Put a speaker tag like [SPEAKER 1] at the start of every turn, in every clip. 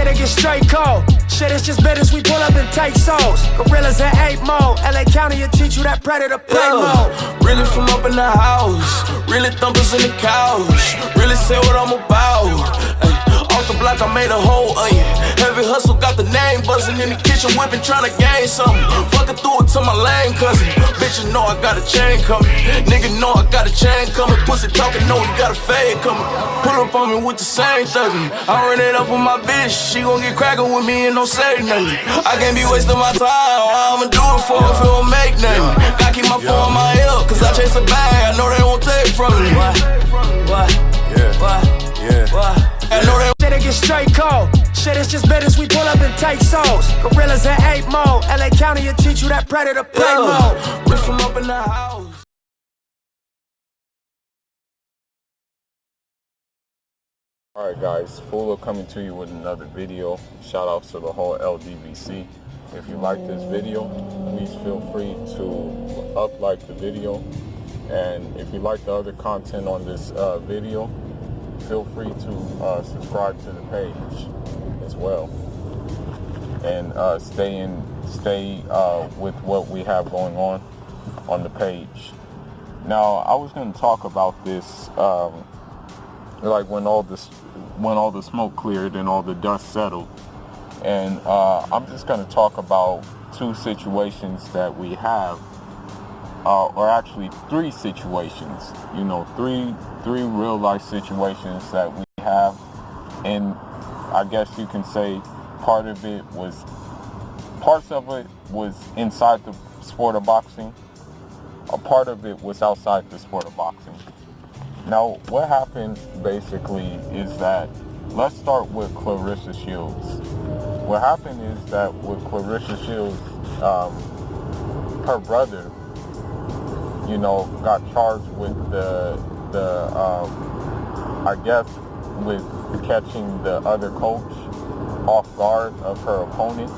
[SPEAKER 1] it get straight cold. Shit, it's just business, we pull up and take souls. Gorillas in 8 mode. LA County will teach you that predator play mode.
[SPEAKER 2] Really from up in the house, really thumpers in the couch, really say what I'm about. Ay, off the block, I made a whole onion. Heavy hustle, got the name buzzing in the kitchen, whipping, trying to gain something. Fucking threw it to my lame cousin. Bitch, you know I got a chain coming. Nigga know I got a chain coming. Pussy talking, know he got a fade coming. Pull up on me with the same thuggin'. I run it up with my bitch, she gon' get crackin' with me and don't say nothing. I can't be wasting my time, I'ma do it for if it don't make nothing. Gotta keep my phone on my hip, cause I chase a bag, I know they won't take from me. What? I know they
[SPEAKER 1] Shit, it get straight cold. Shit, it's just business, we pull up and take souls. Gorillas in 8 mode. LA County will teach you that predator play mode.
[SPEAKER 2] Rip from up in the house.
[SPEAKER 3] Alright guys, Fulo coming to you with another video. Shout outs to the whole LDVC. If you like this video, please feel free to like the video. And if you like the other content on this video, feel free to subscribe to the page as well. And stay with what we have going on the page. Now, I was going to talk about this like when all the smoke cleared and all the dust settled, and I'm just going to talk about two situations that we have, or actually 3 situations, you know, three real life situations that we have. And I guess you can say parts of it was inside the sport of boxing, a part of it was outside the sport of boxing. Now, what happened basically is that, let's start with Claressa Shields. What happened is that with Claressa Shields, her brother, you know, got charged with I guess with catching the other coach off guard of her opponent,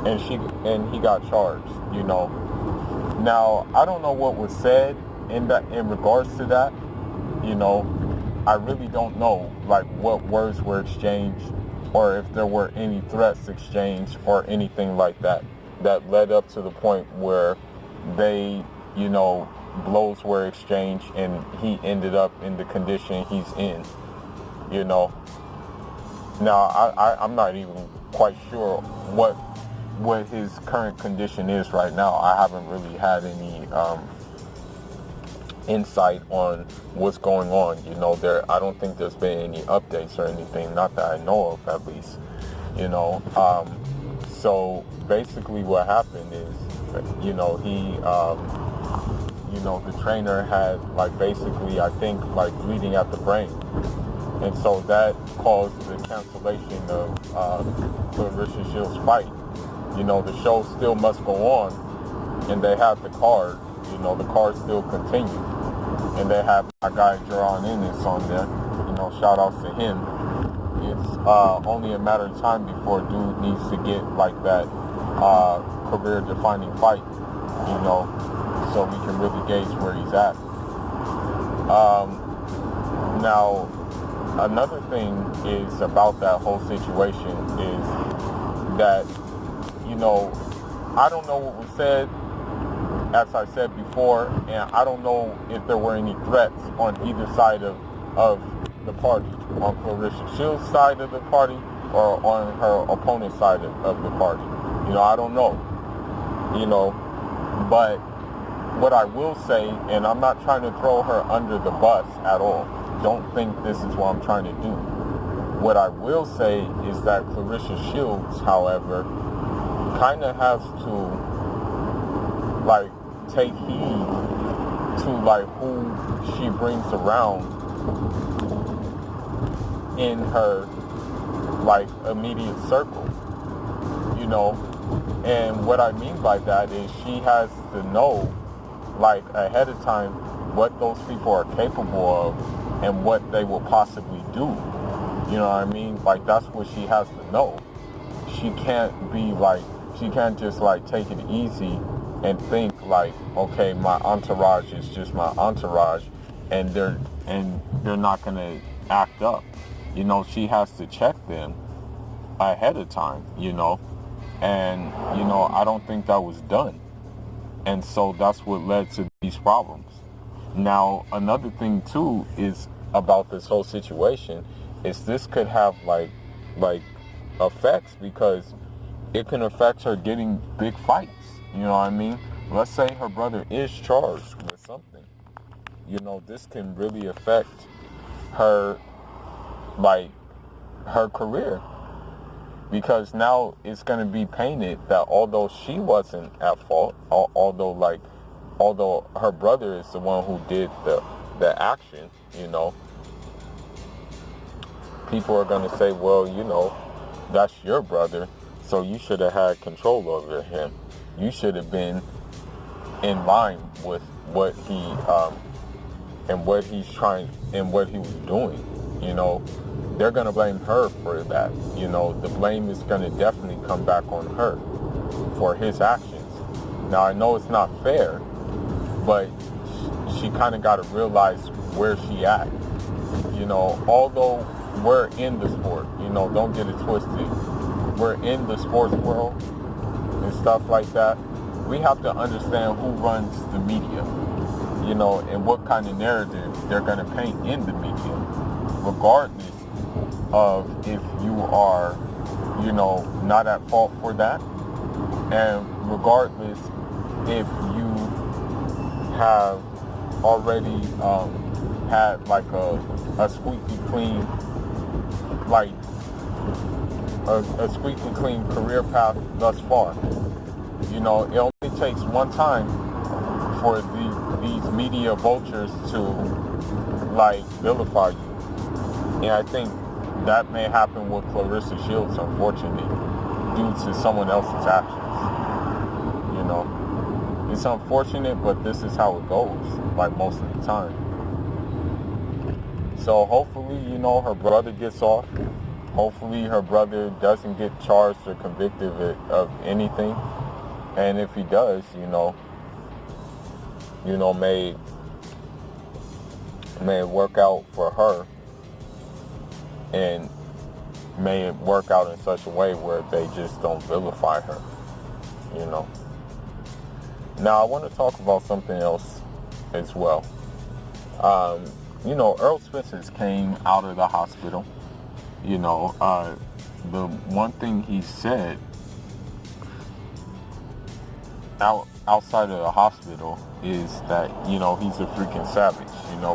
[SPEAKER 3] and he got charged, you know. Now, I don't know what was said in regards to that. You know, I really don't know, like, what words were exchanged, or if there were any threats exchanged or anything like that led up to the point where they, you know, blows were exchanged and he ended up in the condition he's in, you know. Now, I'm not even quite sure what his current condition is right now. I haven't really had any insight on what's going on, you know. I don't think there's been any updates or anything, not that I know of, at least, you know. So basically what happened is, you know, he you know, the trainer had, like, basically, I think, like, bleeding at the brain, and so that caused the cancellation of Claressa Shields' fight. You know, the show still must go on, and they have the card. You know, the card still continues, and they have my guy Jerron Ennis on there. You know, shout outs to him. It's only a matter of time before dude needs to get like that career-defining fight. You know, so we can really gauge where he's at. Now, another thing is about that whole situation is that, you know, I don't know what was said, as I said before, and I don't know if there were any threats on either side of the party, on Claressa Shields' side of the party or on her opponent's side of the party. You know, I don't know. You know, but what I will say, and I'm not trying to throw her under the bus at all. Don't think this is what I'm trying to do. What I will say is that Claressa Shields, however, kind of has to, like, take heed to, like, who she brings around in her, like, immediate circle, you know. And what I mean by that is she has to know, like, ahead of time what those people are capable of and what they will possibly do. You know what I mean? Like, that's what she has to know. She can't be like, she can't just, like, take it easy and think like, okay, my entourage is just my entourage, and they're not gonna act up. You know, she has to check them ahead of time, and, I don't think that was done. And so that's what led to these problems. Now, another thing too is about this whole situation is this could have like effects, because it can affect her getting big fights. You know what I mean? Let's say her brother is charged with something. This can really affect her, like, her career. Because now it's going to be painted that although she wasn't at fault, although her brother is the one who did the action, people are going to say, well, that's your brother, so you should have had control over him. You should have been in line with what he and what he's trying and what he was doing. They're going to blame her for that. The blame is going to definitely come back on her for his actions. Now, I know it's not fair, but she kind of got to realize where she at. Although we're in the sport, don't get it twisted. We're in the sports world and stuff like that. We have to understand who runs the media, and what kind of narrative they're going to paint in the media, regardless of if you are, not at fault for that, and regardless if you have already had like a squeaky clean, like a squeaky clean career path thus far. It only takes one time for these media vultures to like vilify you, and I think that may happen with Claressa Shields, unfortunately, due to someone else's actions. It's unfortunate, but this is how it goes, like most of the time. So hopefully, her brother gets off. Hopefully her brother doesn't get charged or convicted of anything. And if he does, may work out for her, and may it work out in such a way where they just don't vilify her, Now, I want to talk about something else as well. Errol Spence came out of the hospital. The one thing he said outside of the hospital is that, he's a freaking savage,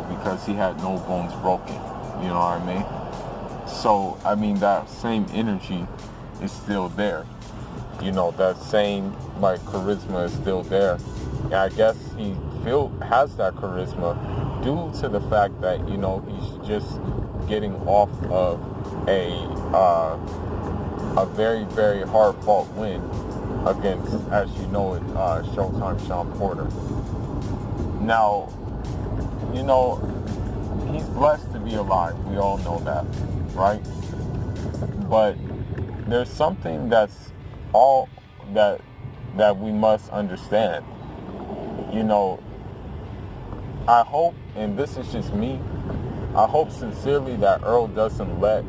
[SPEAKER 3] because he had no bones broken. You know what I mean? So, that same energy is still there. That same, charisma is still there. And I guess he has that charisma due to the fact that, he's just getting off of a very, very hard-fought win against, as you know it, Showtime Sean Porter. Now, he's blessed to be alive. We all know that, right? But there's something that's all that we must understand. I hope, and this is just me, I hope sincerely that Earl doesn't let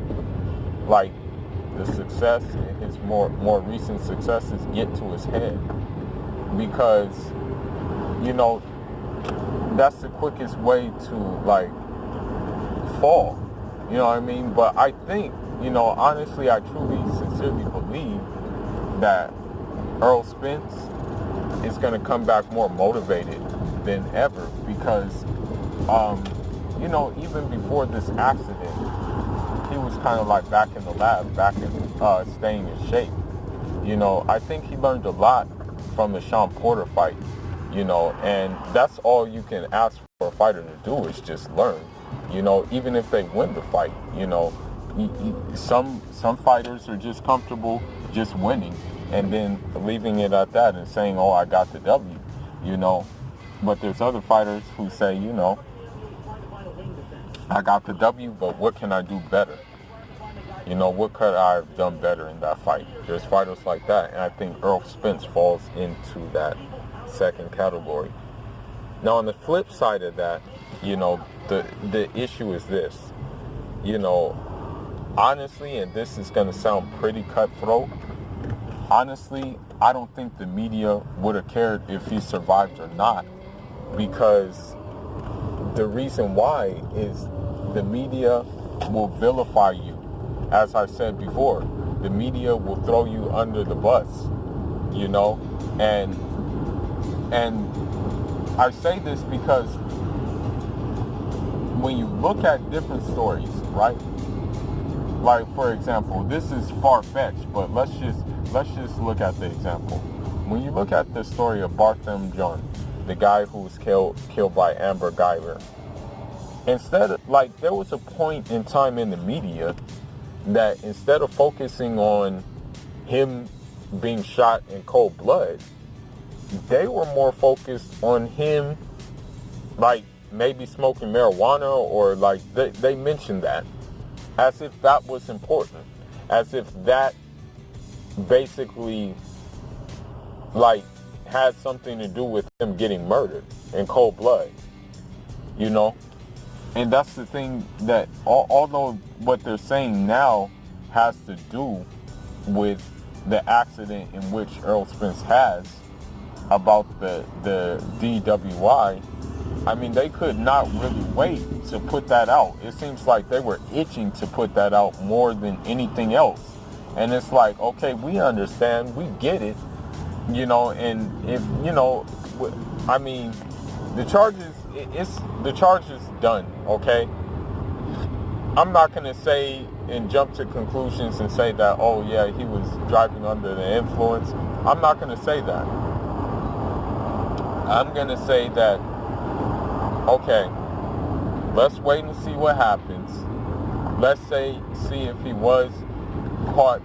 [SPEAKER 3] the success and his more recent successes get to his head, because that's the quickest way to fall. You know what I mean? But I think, honestly, I truly, sincerely believe that Errol Spence is going to come back more motivated than ever, because, even before this accident, he was kind of back in the lab, back in staying in shape. I think he learned a lot from the Sean Porter fight, and that's all you can ask for a fighter to do, is just learn, even if they win the fight. Some fighters are just comfortable just winning and then leaving it at that and saying, oh, I got the W, but there's other fighters who say, I got the W, but what can I do better? What could I have done better in that fight? There's fighters like that, and I think Errol Spence falls into that second category. Now, on the flip side of that, the issue is this. honestly, and this is going to sound pretty cutthroat, honestly, I don't think the media would have cared if he survived or not, because the reason why is the media will vilify you. As I said before, the media will throw you under the bus, you know, and I say this because when you look at different stories, right? Like, for example, this is far-fetched, but let's just look at the example. When you look at the story of Bartham John, the guy who was killed by Amber Guyver, instead of, like, there was a point in time in the media that instead of focusing on him being shot in cold blood, they were more focused on him, like, maybe smoking marijuana, or like they mentioned that as if that was important, as if that basically like had something to do with him getting murdered in cold blood, you know. And that's the thing, that although what they're saying now has to do with the accident in which Errol Spence has, about the DWI, I mean, they could not really wait to put that out. It seems like they were itching to put that out more than anything else. And it's like, okay, we understand, we get it, you know. And if, you know, I mean, the charge is done, okay? I'm not going to say and jump to conclusions and say that, oh yeah, he was driving under the influence. I'm not going to say that. I'm going to say that, okay, let's wait and see what happens. Let's see if he was caught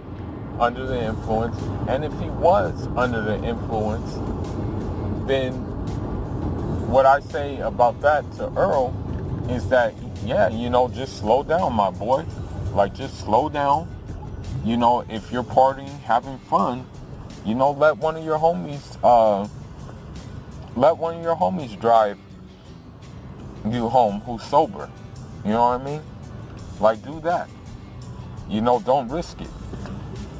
[SPEAKER 3] under the influence. And if he was under the influence, then what I say about that to Earl is that, yeah, you know, just slow down, my boy. Like, just slow down. You know, if you're partying, having fun, you know, let one of your homies drive you home who's sober. You know what I mean? Like, do that. You know, don't risk it.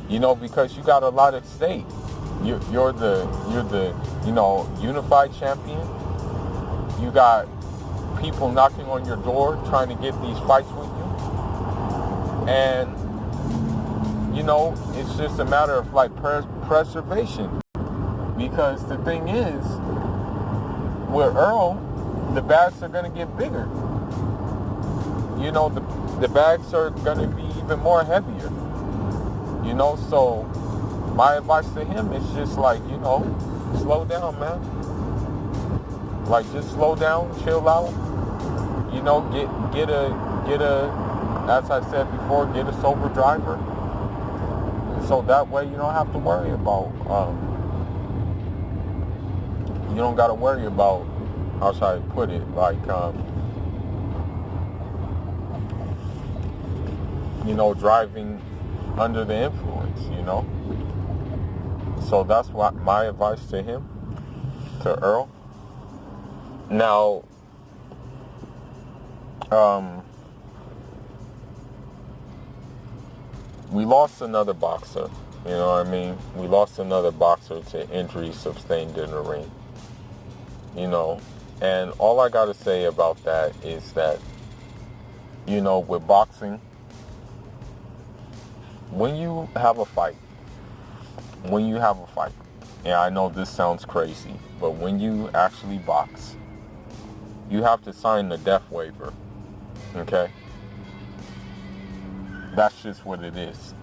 [SPEAKER 3] You know, because you got a lot at stake. You're the you know, unified champion. You got people knocking on your door trying to get these fights with you. And, you know, it's just a matter of, like, preservation. Because the thing is, with Earl, the bags are going to get bigger. You know, the bags are going to be even more heavier. You know, so my advice to him is just, like, you know, slow down, man. Like, just slow down, chill out. You know, get a, as I said before, get a sober driver. So that way you don't have to worry about, you don't got to worry about, how should I put it, like, you know, driving under the influence, you know. So that's what my advice to him, to Earl. Now, we lost another boxer, you know what I mean? We lost another boxer to injuries sustained in the ring, you know. And all I got to say about that is that, you know, with boxing, when you have a fight, and I know this sounds crazy, but when you actually box, you have to sign the death waiver, okay? That's just what it is.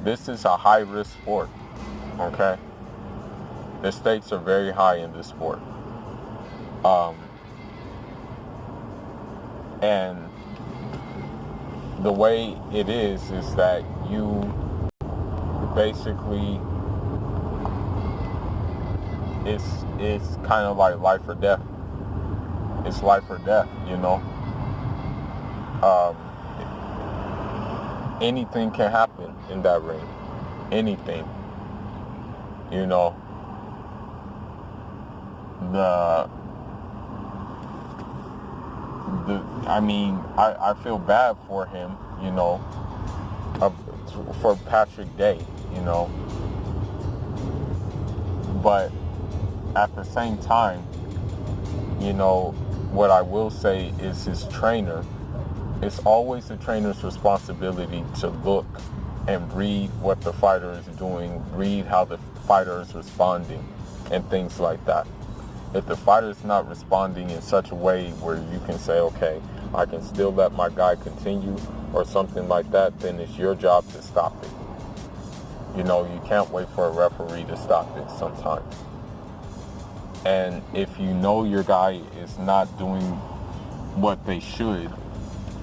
[SPEAKER 3] This is a high-risk sport, okay? The stakes are very high in this sport. And the way it is that you basically, it's kind of like life or death. It's life or death, you know. Anything can happen in that ring. Anything. You know. I mean, I feel bad for him, you know, for Patrick Day, you know. But at the same time, you know, what I will say is his trainer, it's always the trainer's responsibility to look and read what the fighter is doing, read how the fighter is responding, and things like that. If the fighter is not responding in such a way where you can say, okay, I can still let my guy continue or something like that, then it's your job to stop it. You know, you can't wait for a referee to stop it sometimes. And if you know your guy is not doing what they should,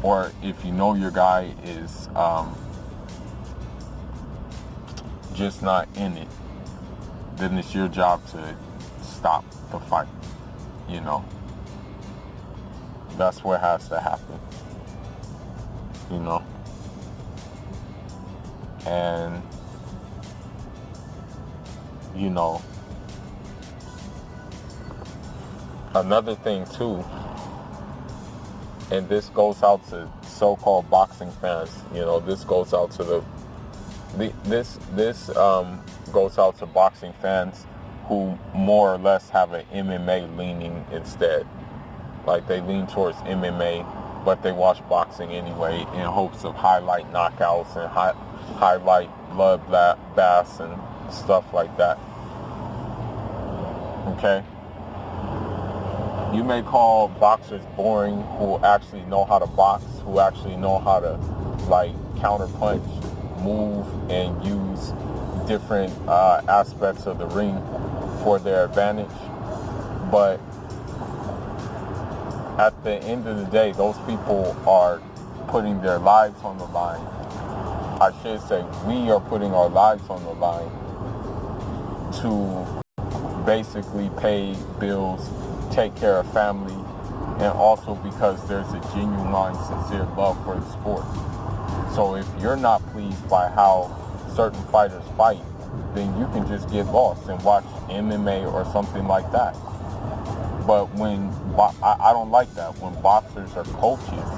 [SPEAKER 3] or if you know your guy is just not in it, then it's your job to stop the fight, you know. That's what has to happen, you know. And, you know, another thing too, and this goes out to so-called boxing fans, you know, this goes out to this goes out to boxing fans who more or less have an MMA leaning instead. Like they lean towards MMA, but they watch boxing anyway in hopes of highlight knockouts and highlight bloodbaths and stuff like that. Okay? You may call boxers boring who actually know how to box, who actually know how to like counterpunch, move, and use different aspects of the ring for their advantage. But at the end of the day, those people are putting their lives on the line. I should say we are putting our lives on the line to basically pay bills, take care of family, and also because there's a genuine, sincere love for the sport. So if you're not pleased by how certain fighters fight, then you can just get lost and watch MMA or something like that. But when I don't like that, when boxers or coaches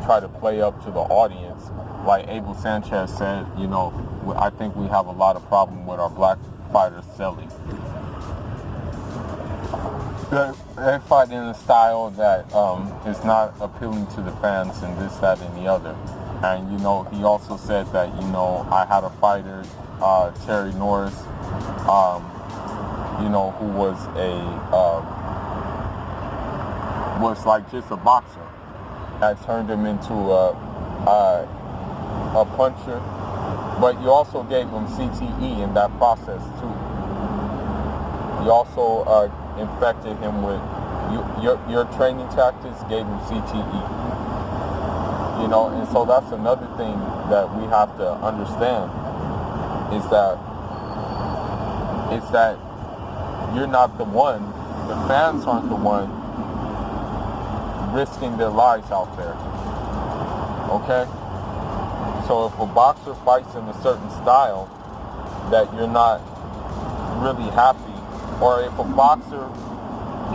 [SPEAKER 3] try to play up to the audience, like Abel Sanchez said, you know, I think we have a lot of problem with our black fighters selling. They fight in a style that is not appealing to the fans and this, that, and the other. And, you know, he also said that, you know, I had a fighter, Terry Norris, you know, who was like just a boxer. That turned him into a puncher. But you also gave him CTE in that process, too. You also infected him with your training tactics, gave him CTE. You know, and so that's another thing that we have to understand is that you're not the one, the fans aren't the one risking their lives out there. Okay? So if a boxer fights in a certain style that you're not really happy, or if a boxer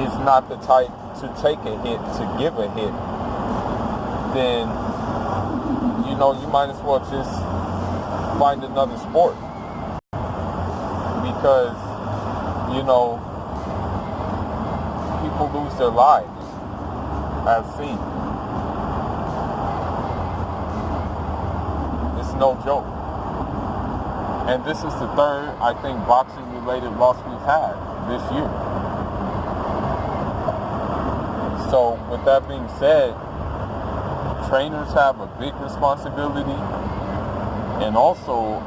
[SPEAKER 3] is not the type to take a hit, to give a hit, then, you know, you might as well just find another sport. Because, you know, people lose their lives, as seen. It's no joke. And this is the third, I think, boxing-related loss we've had this year. So, with that being said, trainers have a big responsibility, and also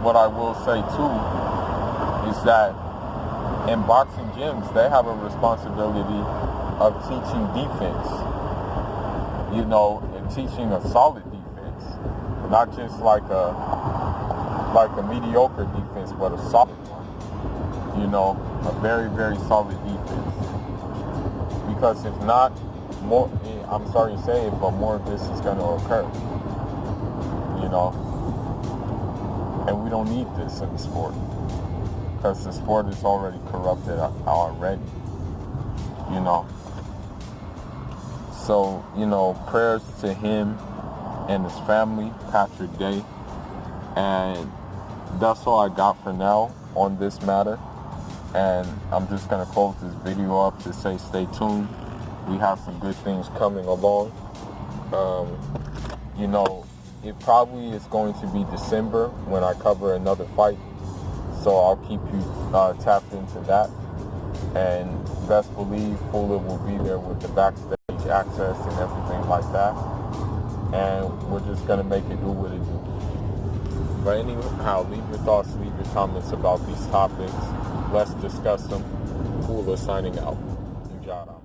[SPEAKER 3] what I will say too is that in boxing gyms they have a responsibility of teaching defense, you know, and teaching a solid defense, not just like a mediocre defense, but a solid one, you know, a very, very solid defense. Because if not, more, I'm sorry to say it, but more of this is going to occur, you know. And we don't need this in the sport, because the sport is already corrupted already, you know. So, you know, prayers to him and his family, Patrick Day. And that's all I got for now on this matter. And I'm just going to close this video up to say stay tuned. We have some good things coming along. You know, it probably is going to be December when I cover another fight. So I'll keep you tapped into that. And best believe Fuller will be there with the backstage access and everything like that. And we're just going to make it do what it do. But anyhow, leave your thoughts, leave your comments about these topics. Let's discuss them. Fuller signing out. Njada.